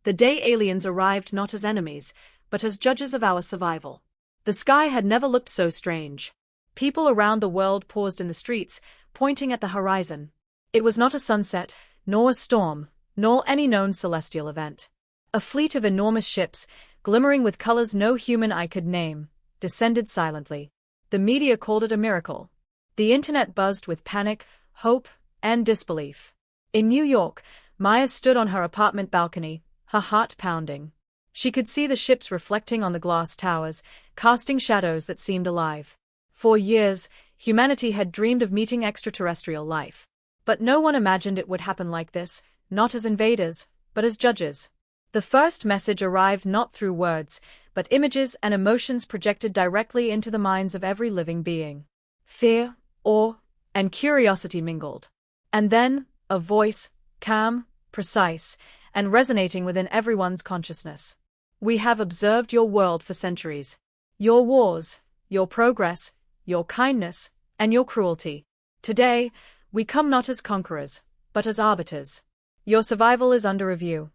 The day aliens arrived not as enemies, but as judges of our survival. The sky had never looked so strange. People around the world paused in the streets, pointing at the horizon. It was not a sunset, nor a storm, nor any known celestial event. A fleet of enormous ships, glimmering with colors no human eye could name, descended silently. The media called it a miracle. The internet buzzed with panic, hope, and disbelief. In New York, Maya stood on her apartment balcony, her heart pounding. She could see the ships reflecting on the glass towers, casting shadows that seemed alive. For years, humanity had dreamed of meeting extraterrestrial life. But no one imagined it would happen like this, not as invaders, but as judges. The first message arrived not through words, but images and emotions projected directly into the minds of every living being. Fear, awe, and curiosity mingled. And then, a voice, calm, precise, and resonating within everyone's consciousness. We have observed your world for centuries. Your wars, your progress, your kindness, and your cruelty. Today, we come not as conquerors, but as arbiters. Your survival is under review.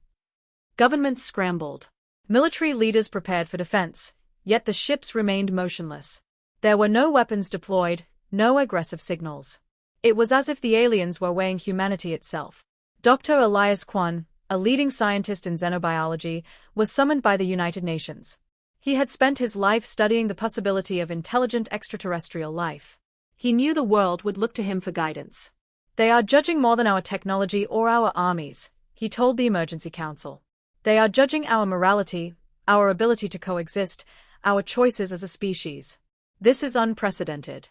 Governments scrambled. Military leaders prepared for defense, yet the ships remained motionless. There were no weapons deployed, no aggressive signals. It was as if the aliens were weighing humanity itself. Dr. Elias Kwan, a leading scientist in xenobiology, was summoned by the United Nations. He had spent his life studying the possibility of intelligent extraterrestrial life. He knew the world would look to him for guidance. They are judging more than our technology or our armies, he told the Emergency Council. They are judging our morality, our ability to coexist, our choices as a species. This is unprecedented.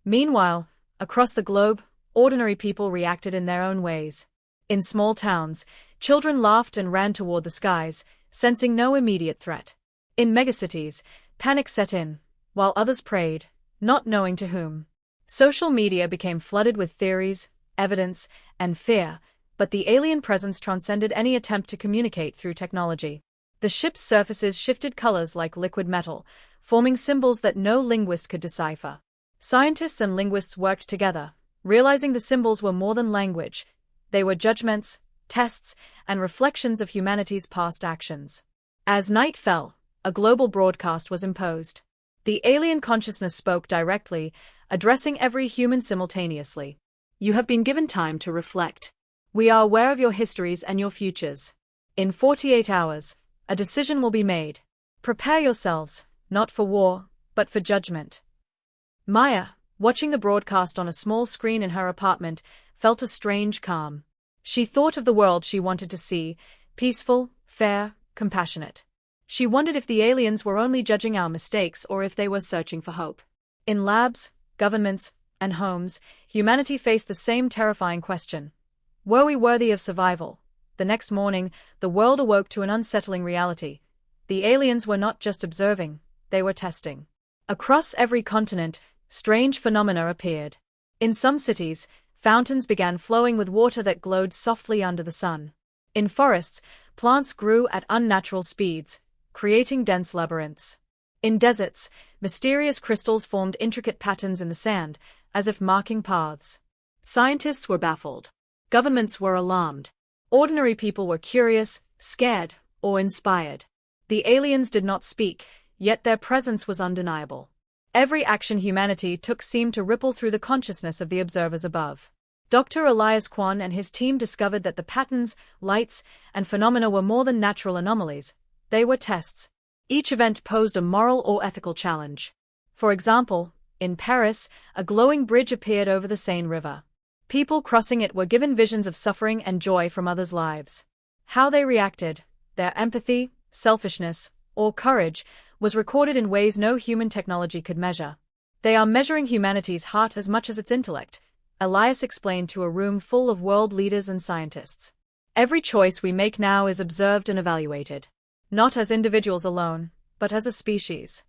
Meanwhile, across the globe, ordinary people reacted in their own ways. In small towns, children laughed and ran toward the skies, sensing no immediate threat. In megacities, panic set in, while others prayed, not knowing to whom. Social media became flooded with theories, evidence, and fear, but the alien presence transcended any attempt to communicate through technology. The ship's surfaces shifted colors like liquid metal, forming symbols that no linguist could decipher. Scientists and linguists worked together, realizing the symbols were more than language. They were judgments, tests, and reflections of humanity's past actions. As night fell, a global broadcast was imposed. The alien consciousness spoke directly, addressing every human simultaneously. You have been given time to reflect. We are aware of your histories and your futures. In 48 hours, a decision will be made. Prepare yourselves, not for war, but for judgment. Maya, watching the broadcast on a small screen in her apartment, felt a strange calm. She thought of the world she wanted to see, peaceful, fair, compassionate. She wondered if the aliens were only judging our mistakes or if they were searching for hope. In labs, governments, and homes, humanity faced the same terrifying question. Were we worthy of survival? The next morning, the world awoke to an unsettling reality. The aliens were not just observing, they were testing. Across every continent, strange phenomena appeared. In some cities, fountains began flowing with water that glowed softly under the sun. In forests, plants grew at unnatural speeds, creating dense labyrinths. In deserts, mysterious crystals formed intricate patterns in the sand, as if marking paths. Scientists were baffled. Governments were alarmed. Ordinary people were curious, scared, or inspired. The aliens did not speak, yet their presence was undeniable. Every action humanity took seemed to ripple through the consciousness of the observers above. Dr. Elias Kwan and his team discovered that the patterns, lights, and phenomena were more than natural anomalies. They were tests. Each event posed a moral or ethical challenge. For example, in Paris, a glowing bridge appeared over the Seine River. People crossing it were given visions of suffering and joy from others' lives. How they reacted, their empathy, selfishness, or courage, was recorded in ways no human technology could measure. They are measuring humanity's heart as much as its intellect, Elias explained to a room full of world leaders and scientists. Every choice we make now is observed and evaluated. Not as individuals alone, but as a species.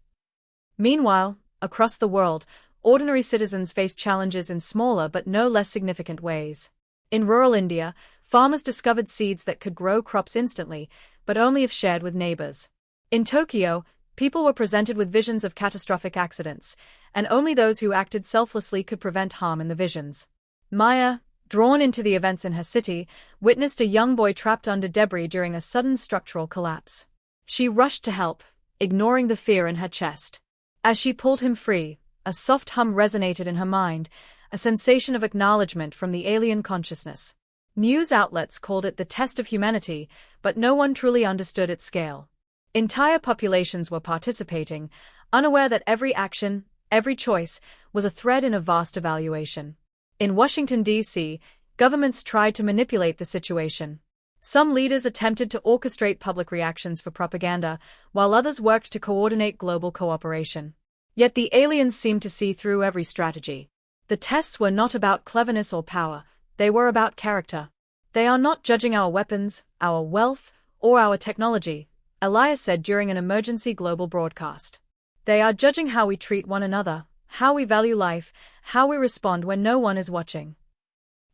Meanwhile, across the world, ordinary citizens face challenges in smaller but no less significant ways. In rural India, farmers discovered seeds that could grow crops instantly, but only if shared with neighbors. In Tokyo, people were presented with visions of catastrophic accidents, and only those who acted selflessly could prevent harm in the visions. Maya, drawn into the events in her city, witnessed a young boy trapped under debris during a sudden structural collapse. She rushed to help, ignoring the fear in her chest. As she pulled him free, a soft hum resonated in her mind, a sensation of acknowledgement from the alien consciousness. News outlets called it the test of humanity, but no one truly understood its scale. Entire populations were participating, unaware that every action, every choice, was a thread in a vast evaluation. In Washington, D.C., governments tried to manipulate the situation. Some leaders attempted to orchestrate public reactions for propaganda, while others worked to coordinate global cooperation. Yet the aliens seemed to see through every strategy. The tests were not about cleverness or power, they were about character. They are not judging our weapons, our wealth, or our technology, Elias said during an emergency global broadcast. They are judging how we treat one another, how we value life, how we respond when no one is watching.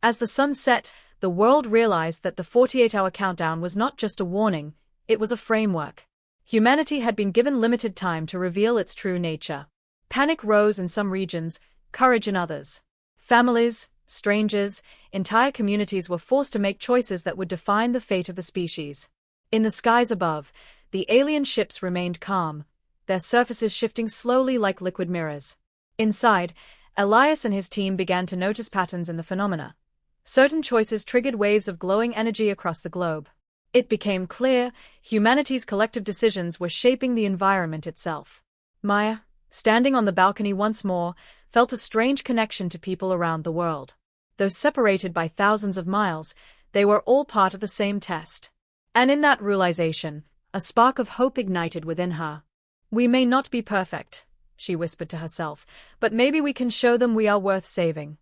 As the sun set, the world realized that the 48-hour countdown was not just a warning, it was a framework. Humanity had been given limited time to reveal its true nature. Panic rose in some regions, courage in others. Families, strangers, entire communities were forced to make choices that would define the fate of the species. In the skies above, the alien ships remained calm, their surfaces shifting slowly like liquid mirrors. Inside, Elias and his team began to notice patterns in the phenomena. Certain choices triggered waves of glowing energy across the globe. It became clear, humanity's collective decisions were shaping the environment itself. Maya, standing on the balcony once more, felt a strange connection to people around the world. Though separated by thousands of miles, they were all part of the same test. And in that realization, a spark of hope ignited within her. We may not be perfect, she whispered to herself, but maybe we can show them we are worth saving.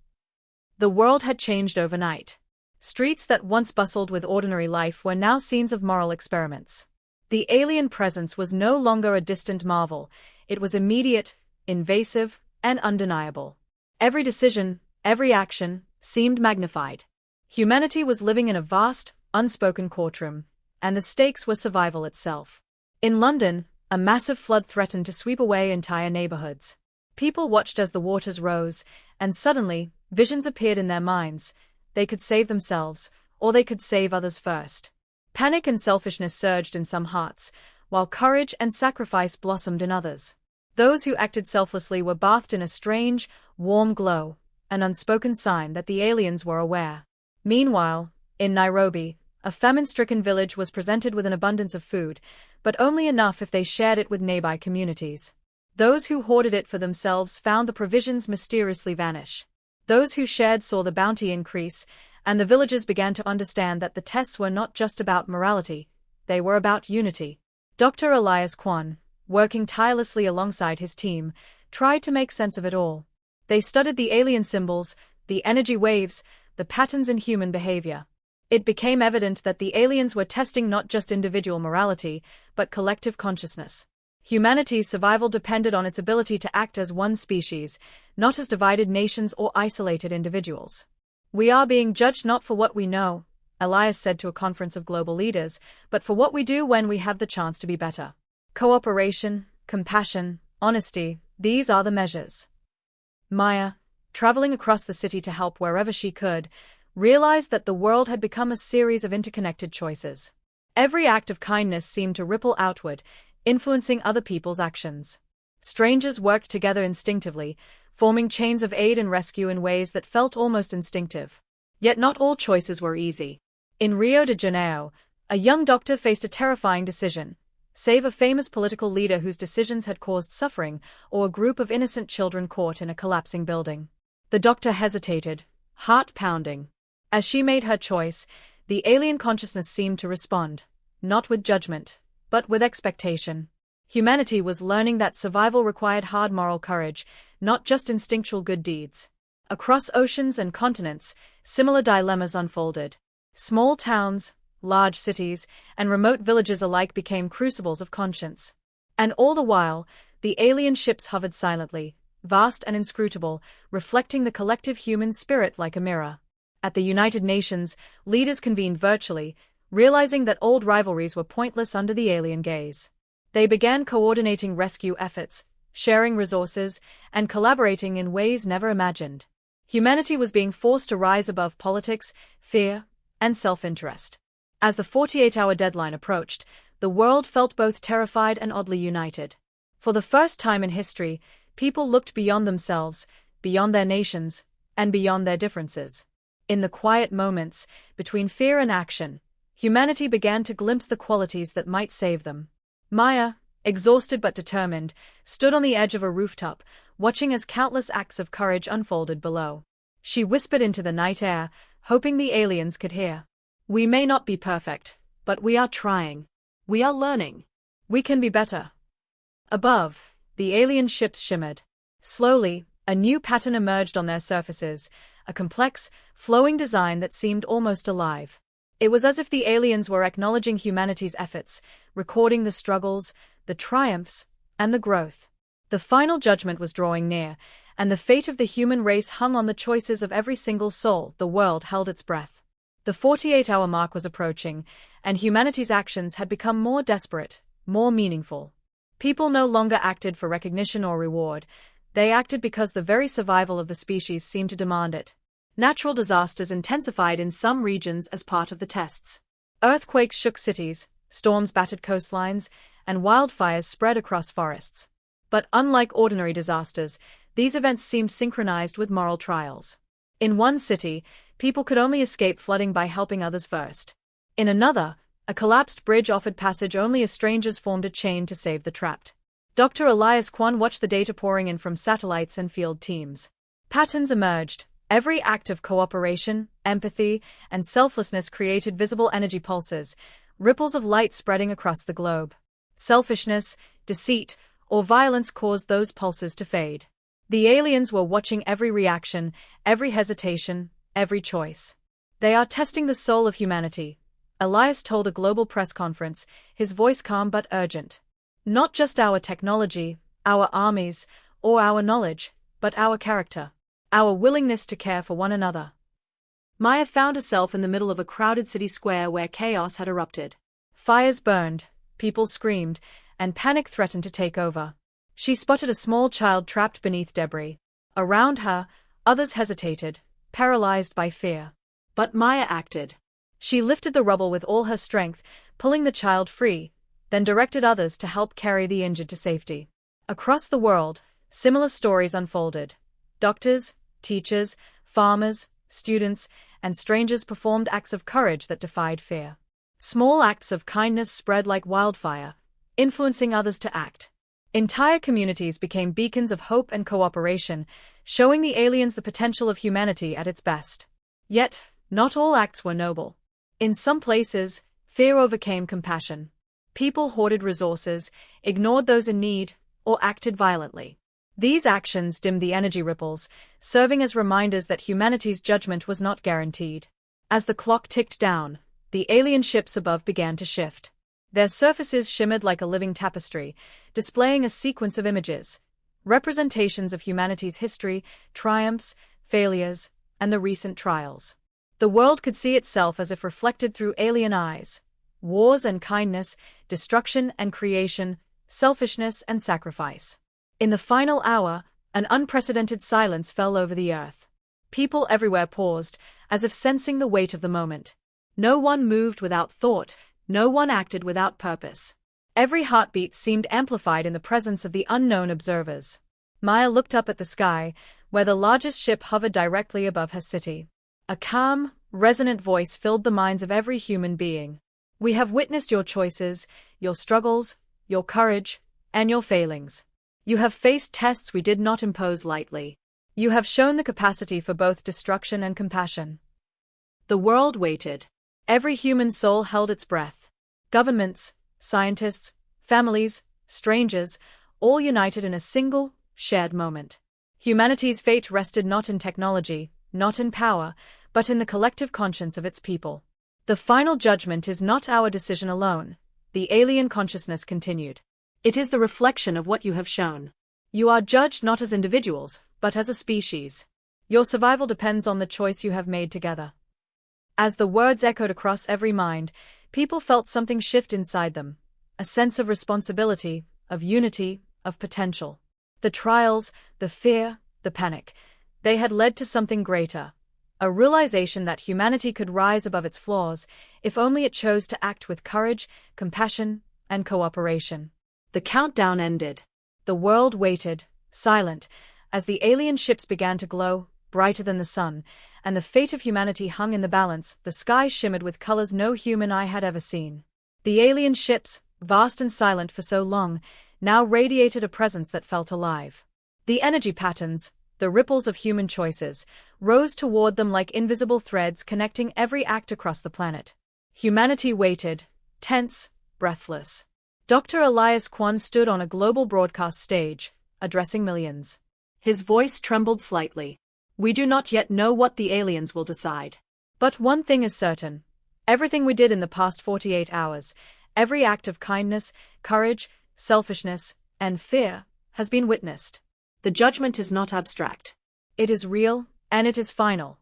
The world had changed overnight. Streets that once bustled with ordinary life were now scenes of moral experiments. The alien presence was no longer a distant marvel, it was immediate, invasive, and undeniable. Every decision, every action, seemed magnified. Humanity was living in a vast, unspoken courtroom, and the stakes were survival itself. In London, a massive flood threatened to sweep away entire neighborhoods. People watched as the waters rose, and suddenly, visions appeared in their minds. They could save themselves, or they could save others first. Panic and selfishness surged in some hearts, while courage and sacrifice blossomed in others. Those who acted selflessly were bathed in a strange, warm glow, an unspoken sign that the aliens were aware. Meanwhile, in Nairobi, a famine-stricken village was presented with an abundance of food, but only enough if they shared it with nearby communities. Those who hoarded it for themselves found the provisions mysteriously vanish. Those who shared saw the bounty increase, and the villagers began to understand that the tests were not just about morality, they were about unity. Dr. Elias Kwan, working tirelessly alongside his team, tried to make sense of it all. They studied the alien symbols, the energy waves, the patterns in human behavior. It became evident that the aliens were testing not just individual morality, but collective consciousness. Humanity's survival depended on its ability to act as one species, not as divided nations or isolated individuals. We are being judged not for what we know, Elias said to a conference of global leaders, but for what we do when we have the chance to be better. Cooperation, compassion, honesty, these are the measures. Maya, traveling across the city to help wherever she could, realized that the world had become a series of interconnected choices. Every act of kindness seemed to ripple outward, influencing other people's actions. Strangers worked together instinctively, forming chains of aid and rescue in ways that felt almost instinctive. Yet not all choices were easy. In Rio de Janeiro, a young doctor faced a terrifying decision: save a famous political leader whose decisions had caused suffering, or a group of innocent children caught in a collapsing building. The doctor hesitated, heart pounding. As she made her choice, the alien consciousness seemed to respond, not with judgment, but with expectation. Humanity was learning that survival required hard moral courage, not just instinctual good deeds. Across oceans and continents, similar dilemmas unfolded. Small towns, large cities, and remote villages alike became crucibles of conscience. And all the while, the alien ships hovered silently, vast and inscrutable, reflecting the collective human spirit like a mirror. At the United Nations, leaders convened virtually, realizing that old rivalries were pointless under the alien gaze. They began coordinating rescue efforts, sharing resources, and collaborating in ways never imagined. Humanity was being forced to rise above politics, fear, and self-interest. As the 48-hour deadline approached, the world felt both terrified and oddly united. For the first time in history, people looked beyond themselves, beyond their nations, and beyond their differences. In the quiet moments, between fear and action, humanity began to glimpse the qualities that might save them. Maya, exhausted but determined, stood on the edge of a rooftop, watching as countless acts of courage unfolded below. She whispered into the night air, hoping the aliens could hear. "We may not be perfect, but we are trying. We are learning. We can be better." Above, the alien ships shimmered. Slowly, a new pattern emerged on their surfaces, a complex, flowing design that seemed almost alive. It was as if the aliens were acknowledging humanity's efforts, recording the struggles, the triumphs, and the growth. The final judgment was drawing near, and the fate of the human race hung on the choices of every single soul. The world held its breath. The 48-hour mark was approaching, and humanity's actions had become more desperate, more meaningful. People no longer acted for recognition or reward. They acted because the very survival of the species seemed to demand it. Natural disasters intensified in some regions as part of the tests. Earthquakes shook cities, storms battered coastlines, and wildfires spread across forests. But unlike ordinary disasters, these events seemed synchronized with moral trials. In one city, people could only escape flooding by helping others first. In another, a collapsed bridge offered passage only as strangers formed a chain to save the trapped. Dr. Elias Kwan watched the data pouring in from satellites and field teams. Patterns emerged. Every act of cooperation, empathy, and selflessness created visible energy pulses, ripples of light spreading across the globe. Selfishness, deceit, or violence caused those pulses to fade. The aliens were watching every reaction, every hesitation, every choice. "They are testing the soul of humanity," Elias told a global press conference, his voice calm but urgent. "Not just our technology, our armies, or our knowledge, but our character. Our willingness to care for one another." Maya found herself in the middle of a crowded city square where chaos had erupted. Fires burned, people screamed, and panic threatened to take over. She spotted a small child trapped beneath debris. Around her, others hesitated, paralyzed by fear. But Maya acted. She lifted the rubble with all her strength, pulling the child free, then directed others to help carry the injured to safety. Across the world, similar stories unfolded. Doctors, teachers, farmers, students, and strangers performed acts of courage that defied fear. Small acts of kindness spread like wildfire, influencing others to act. Entire communities became beacons of hope and cooperation, showing the aliens the potential of humanity at its best. Yet, not all acts were noble. In some places, fear overcame compassion. People hoarded resources, ignored those in need, or acted violently. These actions dimmed the energy ripples, serving as reminders that humanity's judgment was not guaranteed. As the clock ticked down, the alien ships above began to shift. Their surfaces shimmered like a living tapestry, displaying a sequence of images, representations of humanity's history, triumphs, failures, and the recent trials. The world could see itself as if reflected through alien eyes. Wars and kindness, destruction and creation, selfishness and sacrifice. In the final hour, an unprecedented silence fell over the earth. People everywhere paused, as if sensing the weight of the moment. No one moved without thought, no one acted without purpose. Every heartbeat seemed amplified in the presence of the unknown observers. Maya looked up at the sky, where the largest ship hovered directly above her city. A calm, resonant voice filled the minds of every human being. "We have witnessed your choices, your struggles, your courage, and your failings. You have faced tests we did not impose lightly. You have shown the capacity for both destruction and compassion." The world waited. Every human soul held its breath. Governments, scientists, families, strangers, all united in a single, shared moment. Humanity's fate rested not in technology, not in power, but in the collective conscience of its people. "The final judgment is not our decision alone," the alien consciousness continued. "It is the reflection of what you have shown. You are judged not as individuals, but as a species. Your survival depends on the choice you have made together." As the words echoed across every mind, people felt something shift inside them, a sense of responsibility, of unity, of potential. The trials, the fear, the panic, They had led to something greater. A realization that humanity could rise above its flaws, if only it chose to act with courage, compassion, and cooperation. The countdown ended. The world waited, silent, as the alien ships began to glow, brighter than the sun, and the fate of humanity hung in the balance. The sky shimmered with colors no human eye had ever seen. The alien ships, vast and silent for so long, now radiated a presence that felt alive. The energy patterns, the ripples of human choices, rose toward them like invisible threads connecting every act across the planet. Humanity waited, tense, breathless. Dr. Elias Kwan stood on a global broadcast stage, addressing millions. His voice trembled slightly. We do not yet know what the aliens will decide. But one thing is certain. Everything we did in the past 48 hours, every act of kindness, courage, selfishness, and fear, has been witnessed. The judgment is not abstract. It is real, and it is final.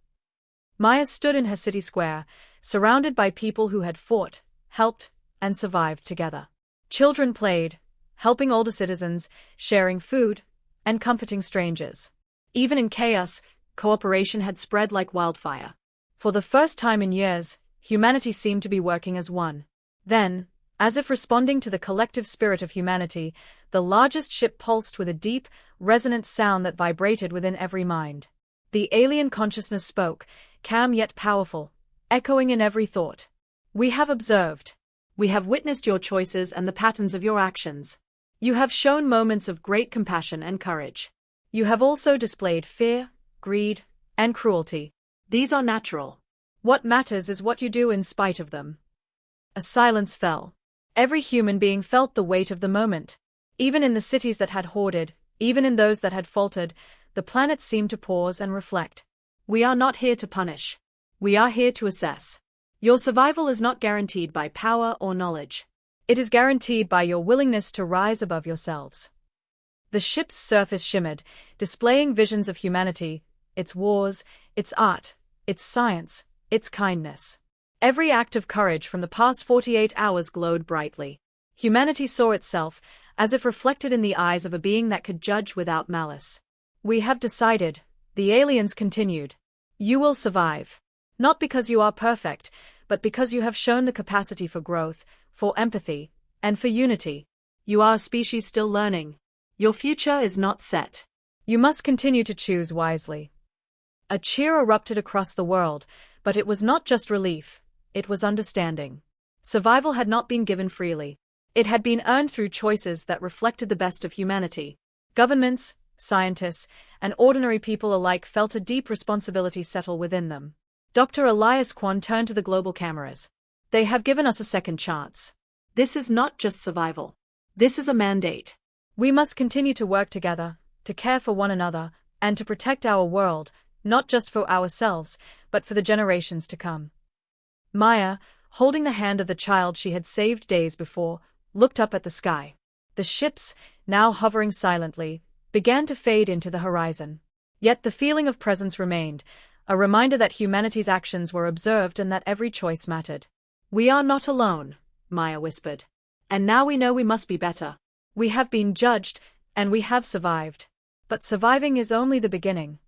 Maya stood in her city square, surrounded by people who had fought, helped, and survived together. Children played, helping older citizens, sharing food, and comforting strangers. Even in chaos, cooperation had spread like wildfire. For the first time in years, humanity seemed to be working as one. Then, as if responding to the collective spirit of humanity, the largest ship pulsed with a deep, resonant sound that vibrated within every mind. The alien consciousness spoke, calm yet powerful, echoing in every thought. We have observed. We have witnessed your choices and the patterns of your actions. You have shown moments of great compassion and courage. You have also displayed fear, greed, and cruelty. These are natural. What matters is what you do in spite of them. A silence fell. Every human being felt the weight of the moment. Even in the cities that had hoarded, even in those that had faltered, the planet seemed to pause and reflect. We are not here to punish. We are here to assess. Your survival is not guaranteed by power or knowledge. It is guaranteed by your willingness to rise above yourselves. The ship's surface shimmered, displaying visions of humanity, its wars, its art, its science, its kindness. Every act of courage from the past 48 hours glowed brightly. Humanity saw itself, as if reflected in the eyes of a being that could judge without malice. We have decided, the aliens continued. You will survive. Not because you are perfect, but because you have shown the capacity for growth, for empathy, and for unity. You are a species still learning. Your future is not set. You must continue to choose wisely. A cheer erupted across the world, but it was not just relief. It was understanding. Survival had not been given freely. It had been earned through choices that reflected the best of humanity. Governments, scientists, and ordinary people alike felt a deep responsibility settle within them. Dr. Elias Kwan turned to the global cameras. They have given us a second chance. This is not just survival. This is a mandate. We must continue to work together, to care for one another, and to protect our world, not just for ourselves, but for the generations to come. Maya, holding the hand of the child she had saved days before, looked up at the sky. The ships, now hovering silently, began to fade into the horizon. Yet the feeling of presence remained, a reminder that humanity's actions were observed and that every choice mattered. We are not alone, Maya whispered. And now we know we must be better. We have been judged, and we have survived. But surviving is only the beginning.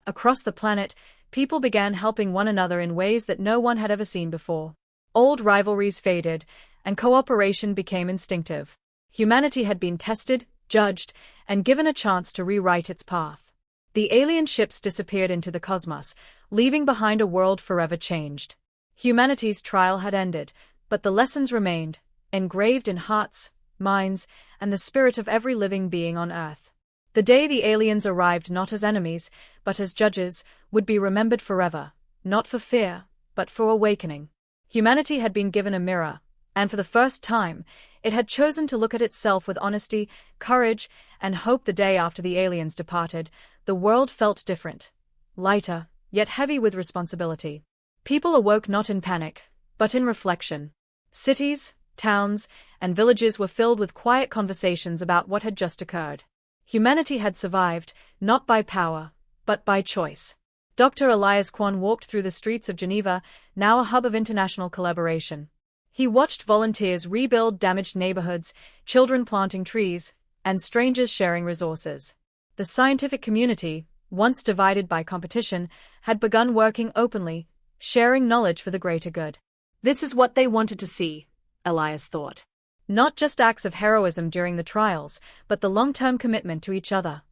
Across the planet, people began helping one another in ways that no one had ever seen before. Old rivalries faded, and cooperation became instinctive. Humanity had been tested, judged, and given a chance to rewrite its path. The alien ships disappeared into the cosmos, leaving behind a world forever changed. Humanity's trial had ended, but the lessons remained, engraved in hearts, minds, and the spirit of every living being on Earth. The day the aliens arrived not as enemies, but as judges, would be remembered forever, not for fear, but for awakening. Humanity had been given a mirror, and for the first time, it had chosen to look at itself with honesty, courage, and hope. The day after the aliens departed, the world felt different, lighter, yet heavy with responsibility. People awoke not in panic, but in reflection. Cities, towns, and villages were filled with quiet conversations about what had just occurred. Humanity had survived, not by power, but by choice. Dr. Elias Kwan walked through the streets of Geneva, now a hub of international collaboration. He watched volunteers rebuild damaged neighborhoods, children planting trees, and strangers sharing resources. The scientific community, once divided by competition, had begun working openly, sharing knowledge for the greater good. This is what they wanted to see, Elias thought. Not just acts of heroism during the trials, but the long-term commitment to each other.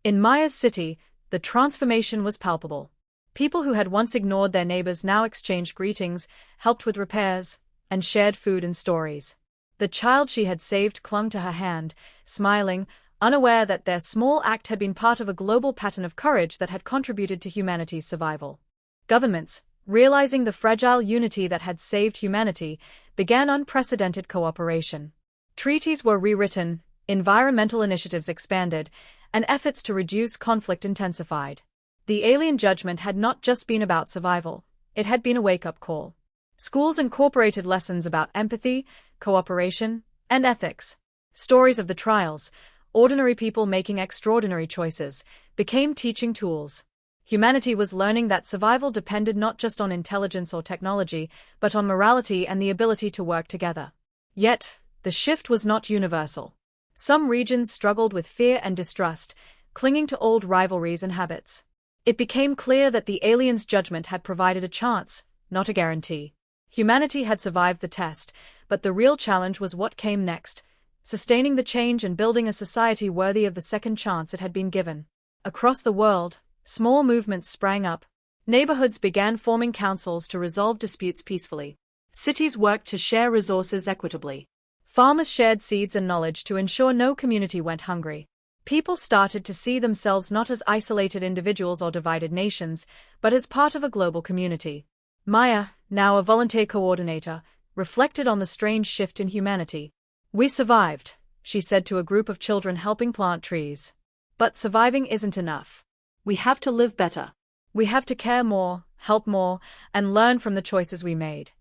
In Maya's city, the transformation was palpable. People who had once ignored their neighbors now exchanged greetings, helped with repairs, and shared food and stories. The child she had saved clung to her hand, smiling, unaware that their small act had been part of a global pattern of courage that had contributed to humanity's survival. Governments, realizing the fragile unity that had saved humanity, began unprecedented cooperation. Treaties were rewritten, environmental initiatives expanded, and efforts to reduce conflict intensified. The alien judgment had not just been about survival, it had been a wake-up call. Schools incorporated lessons about empathy, cooperation, and ethics. Stories of the trials, ordinary people making extraordinary choices, became teaching tools. Humanity was learning that survival depended not just on intelligence or technology, but on morality and the ability to work together. Yet, the shift was not universal. Some regions struggled with fear and distrust, clinging to old rivalries and habits. It became clear that the aliens' judgment had provided a chance, not a guarantee. Humanity had survived the test, but the real challenge was what came next, sustaining the change and building a society worthy of the second chance it had been given. Across the world, small movements sprang up. Neighborhoods began forming councils to resolve disputes peacefully. Cities worked to share resources equitably. Farmers shared seeds and knowledge to ensure no community went hungry. People started to see themselves not as isolated individuals or divided nations, but as part of a global community. Maya, now a volunteer coordinator, reflected on the strange shift in humanity. "We survived," she said to a group of children helping plant trees. "But surviving isn't enough. We have to live better. We have to care more, help more, and learn from the choices we made."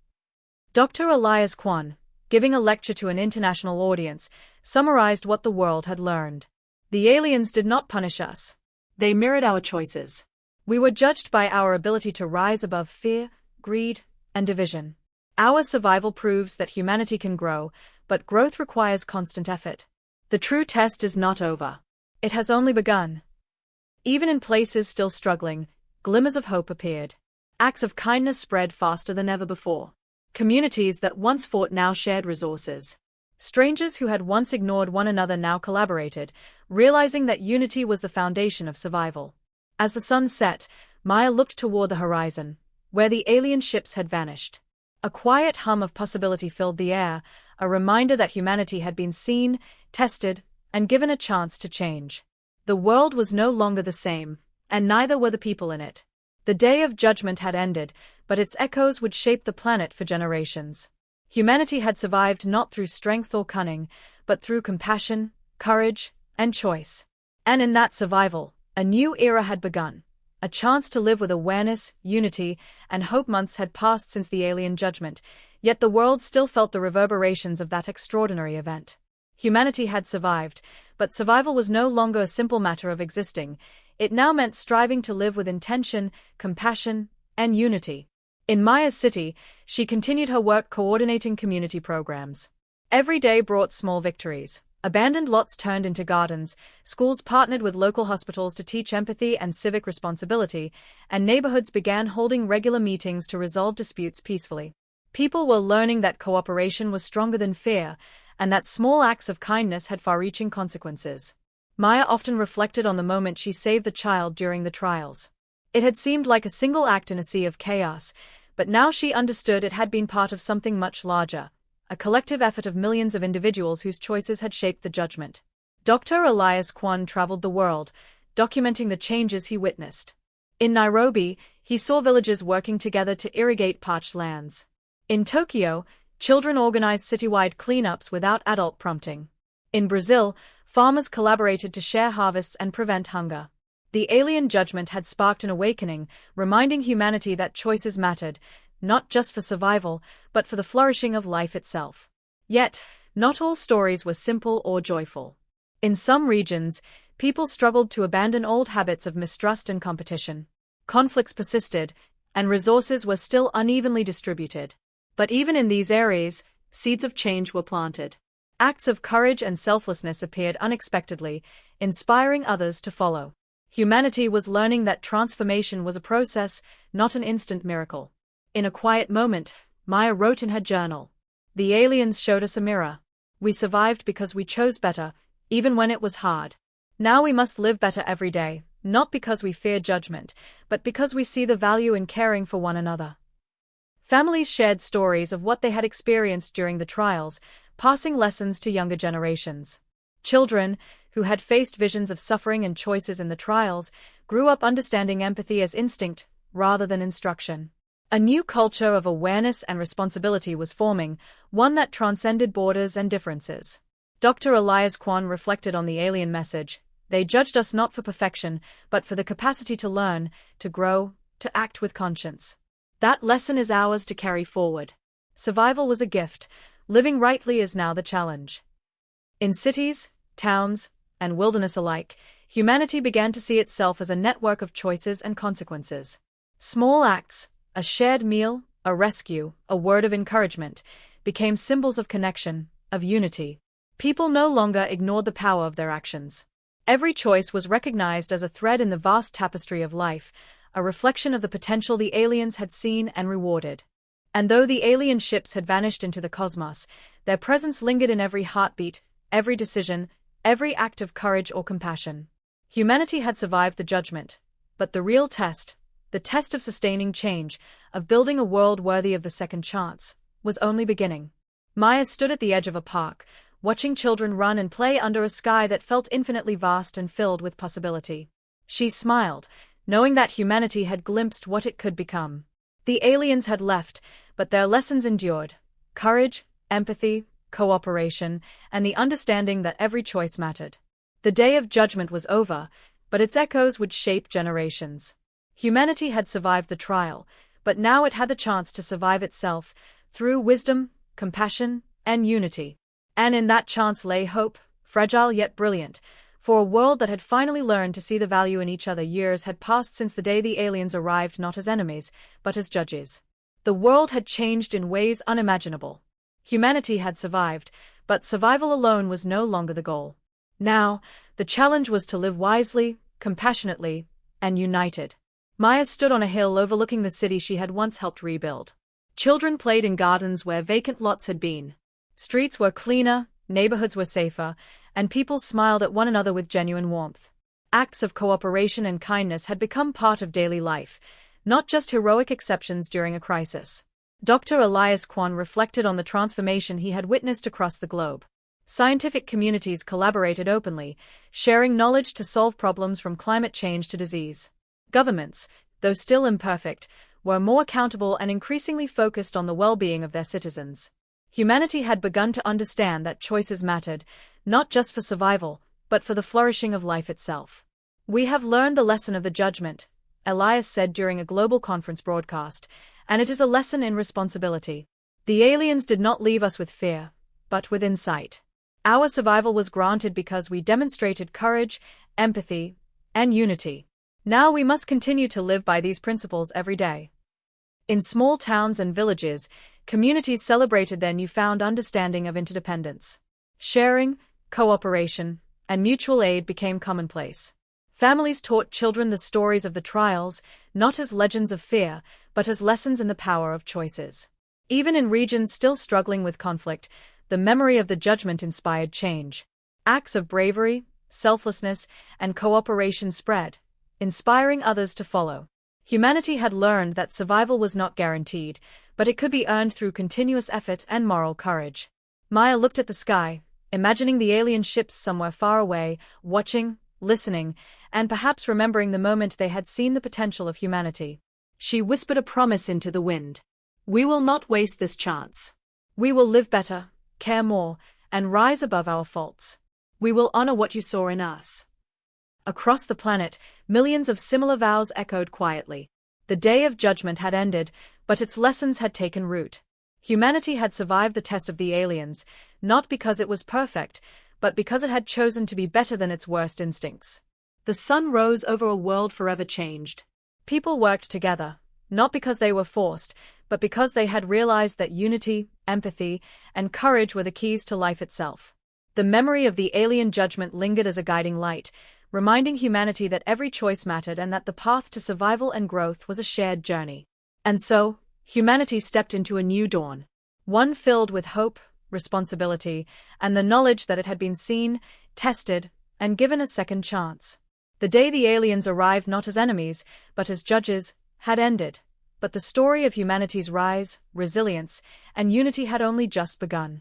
Dr. Elias Kwan, giving a lecture to an international audience, summarized what the world had learned. The aliens did not punish us. They mirrored our choices. We were judged by our ability to rise above fear, greed, and division. Our survival proves that humanity can grow, but growth requires constant effort. The true test is not over. It has only begun. Even in places still struggling, glimmers of hope appeared. Acts of kindness spread faster than ever before. Communities that once fought now shared resources. Strangers who had once ignored one another now collaborated, realizing that unity was the foundation of survival. As the sun set, Maya looked toward the horizon, where the alien ships had vanished. A quiet hum of possibility filled the air, a reminder that humanity had been seen, tested, and given a chance to change. The world was no longer the same, and neither were the people in it. The day of judgment had ended, but its echoes would shape the planet for generations. Humanity had survived not through strength or cunning, but through compassion, courage, and choice. And in that survival, a new era had begun. A chance to live with awareness, unity, and hope. Months had passed since the alien judgment, yet the world still felt the reverberations of that extraordinary event. Humanity had survived, but survival was no longer a simple matter of existing. It now meant striving to live with intention, compassion, and unity. In Maya's city, she continued her work coordinating community programs. Every day brought small victories. Abandoned lots turned into gardens, schools partnered with local hospitals to teach empathy and civic responsibility, and neighborhoods began holding regular meetings to resolve disputes peacefully. People were learning that cooperation was stronger than fear, and that small acts of kindness had far-reaching consequences. Maya often reflected on the moment she saved the child during the trials. It had seemed like a single act in a sea of chaos, but now she understood it had been part of something much larger, a collective effort of millions of individuals whose choices had shaped the judgment. Dr. Elias Kwan traveled the world, documenting the changes he witnessed. In Nairobi, he saw villages working together to irrigate parched lands. In Tokyo, children organized citywide cleanups without adult prompting. In Brazil, farmers collaborated to share harvests and prevent hunger. The alien judgment had sparked an awakening, reminding humanity that choices mattered, not just for survival, but for the flourishing of life itself. Yet, not all stories were simple or joyful. In some regions, people struggled to abandon old habits of mistrust and competition. Conflicts persisted, and resources were still unevenly distributed. But even in these areas, seeds of change were planted. Acts of courage and selflessness appeared unexpectedly, inspiring others to follow. Humanity was learning that transformation was a process, not an instant miracle. In a quiet moment, Maya wrote in her journal, "The aliens showed us a mirror. We survived because we chose better, even when it was hard. Now we must live better every day, not because we fear judgment, but because we see the value in caring for one another." Families shared stories of what they had experienced during the trials, passing lessons to younger generations. Children, who had faced visions of suffering and choices in the trials, grew up understanding empathy as instinct rather than instruction. A new culture of awareness and responsibility was forming, one that transcended borders and differences. Dr. Elias Kwan reflected on the alien message. They judged us not for perfection, but for the capacity to learn, to grow, to act with conscience. That lesson is ours to carry forward. Survival was a gift, living rightly is now the challenge. In cities, towns, and wilderness alike, humanity began to see itself as a network of choices and consequences. Small acts, a shared meal, a rescue, a word of encouragement, became symbols of connection, of unity. People no longer ignored the power of their actions. Every choice was recognized as a thread in the vast tapestry of life, a reflection of the potential the aliens had seen and rewarded. And though the alien ships had vanished into the cosmos, their presence lingered in every heartbeat, every decision, every act of courage or compassion. Humanity had survived the judgment, but the real test, the test of sustaining change, of building a world worthy of the second chance, was only beginning. Maya stood at the edge of a park, watching children run and play under a sky that felt infinitely vast and filled with possibility. She smiled, knowing that humanity had glimpsed what it could become. The aliens had left, but their lessons endured: courage, empathy, cooperation, and the understanding that every choice mattered. The day of judgment was over, but its echoes would shape generations. Humanity had survived the trial, but now it had the chance to survive itself, through wisdom, compassion, and unity. And in that chance lay hope, fragile yet brilliant, for a world that had finally learned to see the value in each other. Years had passed since the day the aliens arrived, not as enemies, but as judges. The world had changed in ways unimaginable. Humanity had survived, but survival alone was no longer the goal. Now, the challenge was to live wisely, compassionately, and united. Maya stood on a hill overlooking the city she had once helped rebuild. Children played in gardens where vacant lots had been. Streets were cleaner, neighborhoods were safer, and people smiled at one another with genuine warmth. Acts of cooperation and kindness had become part of daily life, not just heroic exceptions during a crisis. Dr. Elias Kwan reflected on the transformation he had witnessed across the globe. Scientific communities collaborated openly, sharing knowledge to solve problems from climate change to disease. Governments, though still imperfect, were more accountable and increasingly focused on the well-being of their citizens. Humanity had begun to understand that choices mattered, not just for survival, but for the flourishing of life itself. "We have learned the lesson of the judgment," Elias said during a global conference broadcast, "and it is a lesson in responsibility. The aliens did not leave us with fear, but with insight. Our survival was granted because we demonstrated courage, empathy, and unity. Now we must continue to live by these principles every day." In small towns and villages, communities celebrated their newfound understanding of interdependence. Sharing, cooperation, and mutual aid became commonplace. Families taught children the stories of the trials, not as legends of fear, but as lessons in the power of choices. Even in regions still struggling with conflict, the memory of the judgment inspired change. Acts of bravery, selflessness, and cooperation spread, inspiring others to follow. Humanity had learned that survival was not guaranteed, but it could be earned through continuous effort and moral courage. Maya looked at the sky, imagining the alien ships somewhere far away, watching, listening, and perhaps remembering the moment they had seen the potential of humanity. She whispered a promise into the wind. "We will not waste this chance. We will live better, care more, and rise above our faults. We will honor what you saw in us." Across the planet, millions of similar vows echoed quietly. The day of judgment had ended, but its lessons had taken root. Humanity had survived the test of the aliens, not because it was perfect, but because it had chosen to be better than its worst instincts. The sun rose over a world forever changed. People worked together, not because they were forced, but because they had realized that unity, empathy, and courage were the keys to life itself. The memory of the alien judgment lingered as a guiding light, reminding humanity that every choice mattered and that the path to survival and growth was a shared journey. And so, humanity stepped into a new dawn. One filled with hope, responsibility, and the knowledge that it had been seen, tested, and given a second chance. The day the aliens arrived not as enemies, but as judges, had ended. But the story of humanity's rise, resilience, and unity had only just begun.